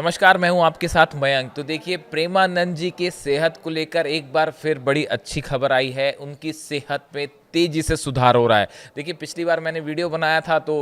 नमस्कार, मैं हूं आपके साथ मयंक। तो देखिए, प्रेमानंद जी के सेहत को लेकर एक बार फिर बड़ी अच्छी खबर आई है। उनकी सेहत में तेज़ी से सुधार हो रहा है। देखिए, पिछली बार मैंने वीडियो बनाया था तो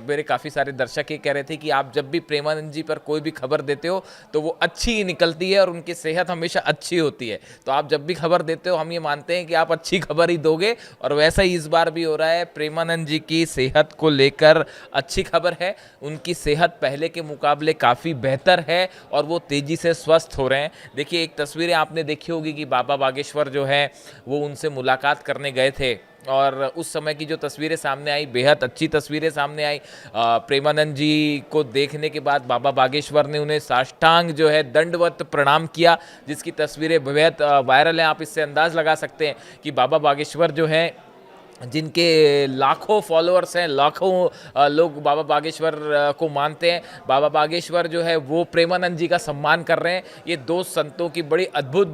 मेरे काफ़ी सारे दर्शक ये कह रहे थे कि आप जब भी प्रेमानंद जी पर कोई भी खबर देते हो तो वो अच्छी ही निकलती है और उनकी सेहत हमेशा अच्छी होती है। तो आप जब भी खबर देते हो हम ये मानते हैं कि आप अच्छी खबर ही दोगे, और वैसा ही इस बार भी हो रहा है। प्रेमानंद जी की सेहत को लेकर अच्छी खबर है। उनकी सेहत पहले के मुकाबले काफ़ी बेहतर है और वो तेज़ी से स्वस्थ हो रहे हैं। देखिए, एक तस्वीरें आपने देखी होगी कि बाबा बागेश्वर जो है वो उनसे मुलाकात करने गए थे, और उस समय की जो तस्वीरें सामने आई, बेहद अच्छी तस्वीरें सामने आई। प्रेमानंद जी को देखने के बाद बाबा बागेश्वर ने उन्हें साष्टांग जो है दंडवत प्रणाम किया, जिसकी तस्वीरें बेहद वायरल हैं। आप इससे अंदाज़ लगा सकते हैं कि बाबा बागेश्वर जो है, जिनके लाखों फॉलोअर्स हैं, लाखों लोग बाबा बागेश्वर को मानते हैं, बाबा बागेश्वर जो है वो प्रेमानंद जी का सम्मान कर रहे हैं। ये दो संतों की बड़ी अद्भुत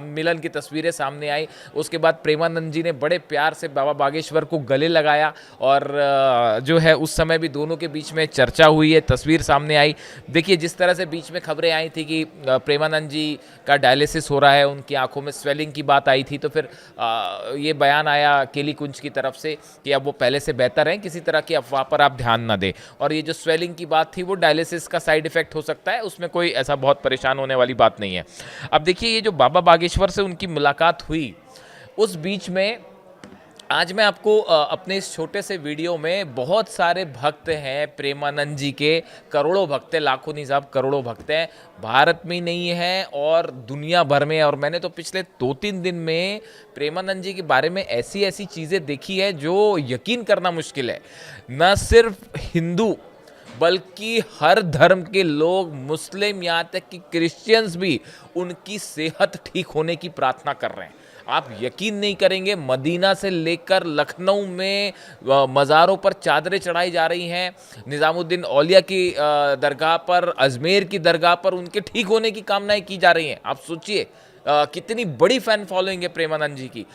मिलन की तस्वीरें सामने आई। उसके बाद प्रेमानंद जी ने बड़े प्यार से बाबा बागेश्वर को गले लगाया, और जो है उस समय भी दोनों के बीच में चर्चा हुई है, तस्वीर सामने आई। देखिए, जिस तरह से बीच में खबरें आई थी कि प्रेमानंद जी का डायलिसिस हो रहा है, उनकी आंखों में स्वेलिंग की बात आई थी, तो फिर ये बयान आया केली कुंज की तरफ से कि अब वो पहले से बेहतर हैं, किसी तरह की अफवाह पर आप ध्यान ना दें। और ये जो स्वेलिंग की बात थी वो डायलिसिस का साइड इफेक्ट हो सकता है, उसमें कोई ऐसा बहुत परेशान होने वाली बात नहीं है। अब देखिए, ये जो बाबा बागेश्वर से उनकी मुलाकात हुई, उस बीच में आज मैं आपको अपने इस छोटे से वीडियो में, बहुत सारे भक्त हैं प्रेमानंद जी के, करोड़ों भक्त हैं, लाखों नहीं साहब करोड़ों भक्त हैं, भारत में ही नहीं है और दुनिया भर में। और मैंने तो पिछले 2-3 दिन में प्रेमानंद जी के बारे में ऐसी ऐसी चीज़ें देखी है जो यकीन करना मुश्किल है। न सिर्फ हिंदू बल्कि हर धर्म के लोग, मुस्लिम यहाँ तक कि क्रिश्चियंस भी उनकी सेहत ठीक होने की प्रार्थना कर रहे हैं। आप यकीन नहीं करेंगे, मदीना से लेकर लखनऊ में मज़ारों पर चादरें चढ़ाई जा रही हैं। निज़ामुद्दीन औलिया की दरगाह पर, अजमेर की दरगाह पर उनके ठीक होने की कामनाएं की जा रही हैं। आप सोचिए कितनी बड़ी फ़ैन फॉलोइंग है प्रेमानंद जी की।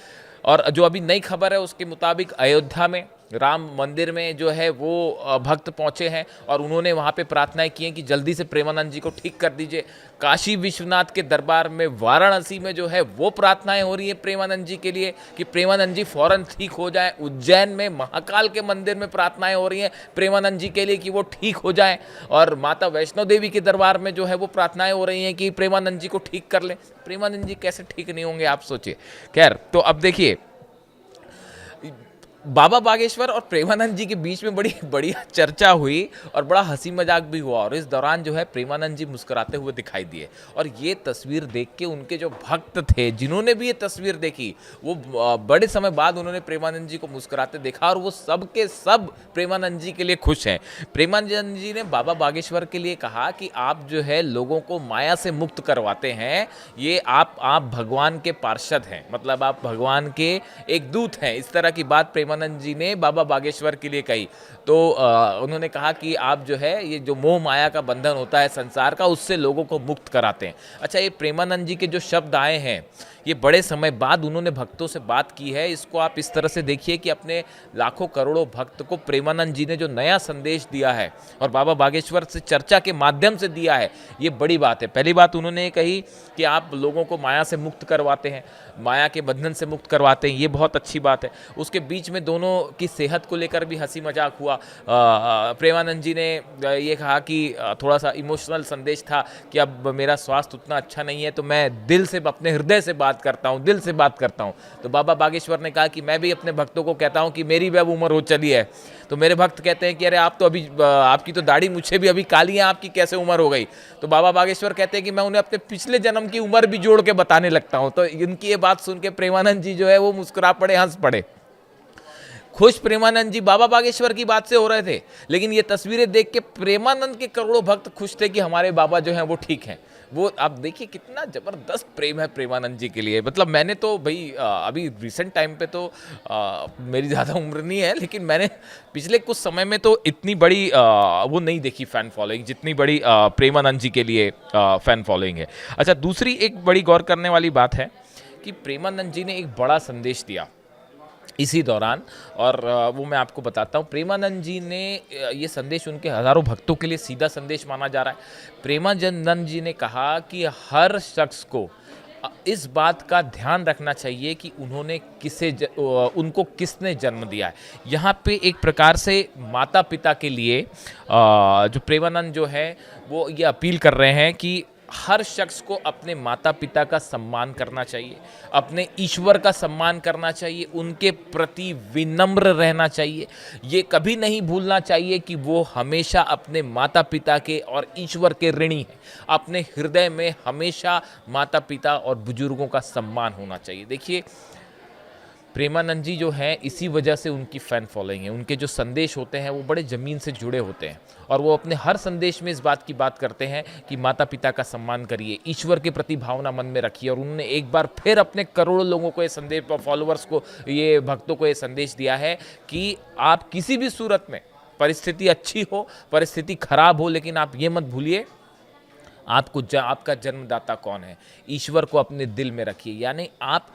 और जो अभी नई खबर है उसके मुताबिक अयोध्या में राम मंदिर में जो है वो भक्त पहुंचे हैं और उन्होंने वहां पे प्रार्थनाएं की हैं कि जल्दी से प्रेमानंद जी को ठीक कर दीजिए। काशी विश्वनाथ के दरबार में, वाराणसी में जो है वो प्रार्थनाएं हो रही हैं प्रेमानंद जी के लिए कि प्रेमानंद जी फौरन ठीक हो जाएं। उज्जैन में महाकाल के मंदिर में प्रार्थनाएं हो रही हैं प्रेमानंद जी के लिए कि वो ठीक हो जाएं। और माता वैष्णो देवी के दरबार में जो है वो प्रार्थनाएं हो रही हैं कि प्रेमानंद जी को ठीक कर लें। प्रेमानंद जी कैसे ठीक नहीं होंगे, आप सोचिए। खैर, तो अब देखिए, बाबा बागेश्वर और प्रेमानंद जी के बीच में बड़ी बढ़िया चर्चा हुई और बड़ा हंसी मजाक भी हुआ, और इस दौरान जो है प्रेमानंद जी मुस्कुराते हुए दिखाई दिए। और ये तस्वीर देख के उनके जो भक्त थे, जिन्होंने भी ये तस्वीर देखी, वो बड़े समय बाद उन्होंने प्रेमानंद जी को मुस्कुराते देखा, और वो सब के सब प्रेमानंद जी के लिए खुश हैं। प्रेमानंद जी ने बाबा बागेश्वर के लिए कहा कि आप जो है लोगों को माया से मुक्त करवाते हैं, ये आप भगवान के पार्षद हैं, मतलब आप भगवान के एक दूत हैं। इस तरह की बात प्रेमानंद जी ने बाबा बागेश्वर के लिए कही। तो उन्होंने कहा कि आप जो है ये जो मोह माया का बंधन होता है संसार का, उससे लोगों को मुक्त कराते हैं। अच्छा, ये प्रेमानंद जी के जो शब्द आए हैं, ये बड़े समय बाद उन्होंने भक्तों से बात की है। इसको आप इस तरह से देखिए कि अपने लाखों करोड़ों भक्त को प्रेमानंद जी ने जो नया संदेश दिया है और बाबा बागेश्वर से चर्चा के माध्यम से दिया है, ये बड़ी बात है। पहली बात उन्होंने ये कही कि आप लोगों को माया से मुक्त करवाते हैं, माया के बंधन से मुक्त करवाते हैं, ये बहुत अच्छी बात है। उसके बीच में दोनों की सेहत को लेकर भी हंसी मजाक हुआ। प्रेमानंद जी ने ये कहा कि थोड़ा सा इमोशनल संदेश था कि अब मेरा स्वास्थ्य उतना अच्छा नहीं है, तो मैं दिल से, अपने हृदय से बात करता हूँ, दिल से बात करता हूँ। तो बाबा बागेश्वर ने कहा कि मैं भी अपने भक्तों को कहता हूँ कि मेरी भी अब उम्र हो चली है। तो मेरे भक्त कहते हैं कि अरे आप तो अभी, आपकी तो दाढ़ी मुझे भी अभी काली है, आपकी कैसे उम्र हो गई? तो बाबा बागेश्वर कहते हैं कि मैं उन्हें अपने पिछले जन्म की उम्र भी जोड़ के बताने लगता हूँ। तो इनकी ये बात सुन के प्रेमानंद जी जो है वो मुस्कुरा पड़े, हंस पड़े। खुश प्रेमानंद जी बाबा बागेश्वर की बात से हो रहे थे, लेकिन ये तस्वीरें देख के प्रेमानंद के करोड़ों भक्त खुश थे कि हमारे बाबा जो हैं वो ठीक हैं। वो आप देखिए कितना ज़बरदस्त प्रेम है प्रेमानंद जी के लिए। मतलब मैंने तो भाई अभी रिसेंट टाइम पे तो मेरी ज़्यादा उम्र नहीं है, लेकिन मैंने पिछले कुछ समय में तो इतनी बड़ी वो नहीं देखी फ़ैन फॉलोइंग, जितनी बड़ी प्रेमानंद जी के लिए फ़ैन फॉलोइंग है। अच्छा, दूसरी एक बड़ी गौर करने वाली बात है कि प्रेमानंद जी ने एक बड़ा संदेश दिया इसी दौरान। और वो मैं आपको बताता हूँ, प्रेमानंद जी ने ये संदेश उनके हज़ारों भक्तों के लिए सीधा संदेश माना जा रहा है। प्रेमानंद जी ने कहा कि हर शख्स को इस बात का ध्यान रखना चाहिए कि उन्होंने उनको किसने जन्म दिया है। यहाँ पे एक प्रकार से माता पिता के लिए जो प्रेमानंद जो है वो ये अपील कर रहे हैं कि हर शख्स को अपने माता पिता का सम्मान करना चाहिए, अपने ईश्वर का सम्मान करना चाहिए, उनके प्रति विनम्र रहना चाहिए। ये कभी नहीं भूलना चाहिए कि वो हमेशा अपने माता पिता के और ईश्वर के ऋणी हैं। अपने हृदय में हमेशा माता पिता और बुजुर्गों का सम्मान होना चाहिए। देखिए, प्रेमानंद जी जो हैं, इसी वजह से उनकी फ़ैन फॉलोइंग है। उनके जो संदेश होते हैं वो बड़े ज़मीन से जुड़े होते हैं, और वो अपने हर संदेश में इस बात की बात करते हैं कि माता पिता का सम्मान करिए, ईश्वर के प्रति भावना मन में रखिए। और उन्होंने एक बार फिर अपने करोड़ों लोगों को ये संदेश, फॉलोअर्स को, ये भक्तों को ये संदेश दिया है कि आप किसी भी सूरत में, परिस्थिति अच्छी हो, परिस्थिति खराब हो, लेकिन आप ये मत भूलिए आपका जन्मदाता कौन है। ईश्वर को अपने दिल में रखिए। यानी आप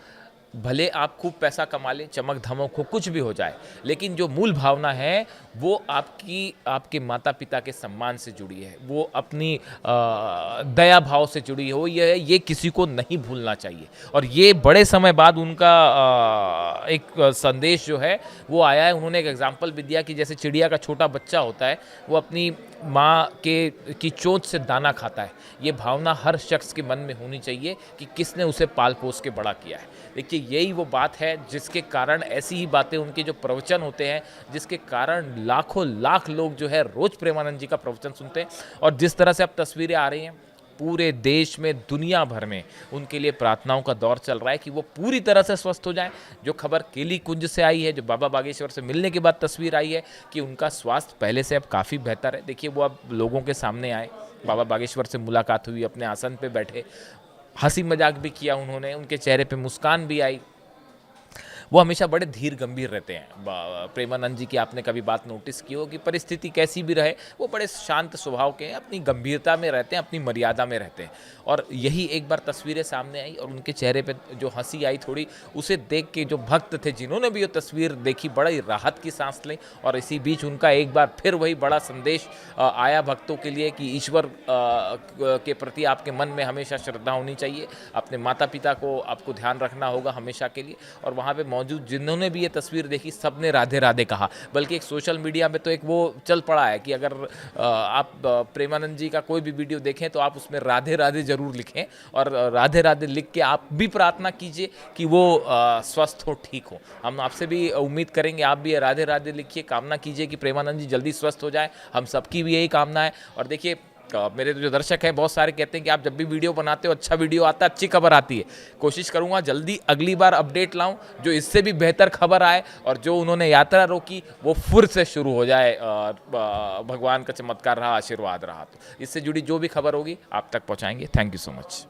भले आप खूब पैसा कमा लें, चमक धमक हो, कुछ भी हो जाए, लेकिन जो मूल भावना है वो आपके माता पिता के सम्मान से जुड़ी है, वो अपनी दया भाव से जुड़ी हो। ये किसी को नहीं भूलना चाहिए। और ये बड़े समय बाद उनका एक संदेश जो है वो आया है। उन्होंने एक एग्जाम्पल भी दिया कि जैसे चिड़िया का छोटा बच्चा होता है, वो अपनी माँ की चोंच से दाना खाता है। ये भावना हर शख्स के मन में होनी चाहिए कि किसने उसे पाल पोस के बड़ा किया है। देखिए, यही वो बात है जिसके कारण ऐसी ही बातें, उनके जो प्रवचन होते हैं, जिसके कारण लाखों लाख लोग जो है रोज़ प्रेमानंद जी का प्रवचन सुनते हैं। और जिस तरह से अब तस्वीरें आ रही हैं, पूरे देश में, दुनिया भर में उनके लिए प्रार्थनाओं का दौर चल रहा है कि वो पूरी तरह से स्वस्थ हो जाएं। जो खबर केली कुंज से आई है, जो बाबा बागेश्वर से मिलने के बाद तस्वीर आई है कि उनका स्वास्थ्य पहले से अब काफ़ी बेहतर है। देखिए, वो अब लोगों के सामने आए, बाबा बागेश्वर से मुलाकात हुई, अपने आसन पे बैठे, हंसी मजाक भी किया उन्होंने, उनके चेहरे पे मुस्कान भी आई। वो हमेशा बड़े धीर गंभीर रहते हैं। प्रेमानंद जी की आपने कभी बात नोटिस की हो कि परिस्थिति कैसी भी रहे, वो बड़े शांत स्वभाव के हैं, अपनी गंभीरता में रहते हैं, अपनी मर्यादा में रहते हैं। और यही एक बार तस्वीरें सामने आई और उनके चेहरे पे जो हंसी आई थोड़ी, उसे देख के जो भक्त थे, जिन्होंने भी ये तस्वीर देखी, बड़ी राहत की सांस ली। और इसी बीच उनका एक बार फिर वही बड़ा संदेश आया भक्तों के लिए कि ईश्वर के प्रति आपके मन में हमेशा श्रद्धा होनी चाहिए, अपने माता पिता को आपको ध्यान रखना होगा हमेशा के लिए। और वहाँ पे मौजूद जिन्होंने भी ये तस्वीर देखी, सब ने राधे राधे कहा। बल्कि एक सोशल मीडिया में तो एक वो चल पड़ा है कि अगर आप प्रेमानंद जी का कोई भी वीडियो देखें तो आप उसमें राधे राधे ज़रूर लिखें, और राधे राधे लिख के आप भी प्रार्थना कीजिए कि वो स्वस्थ हो, ठीक हो। हम आपसे भी उम्मीद करेंगे, आप भी राधे राधे लिखिए, कामना कीजिए कि प्रेमानंद जी जल्दी स्वस्थ हो जाए। हम सबकी भी यही कामना है। और देखिए, मेरे जो दर्शक हैं बहुत सारे कहते हैं कि आप जब भी वीडियो बनाते हो, अच्छा वीडियो आता है, अच्छी खबर आती है। कोशिश करूंगा जल्दी अगली बार अपडेट लाऊं जो इससे भी बेहतर खबर आए, और जो उन्होंने यात्रा रोकी वो फिर से शुरू हो जाए। भगवान का चमत्कार रहा, आशीर्वाद रहा, तो इससे जुड़ी जो भी खबर होगी आप तक पहुंचाएंगे। Thank you so much.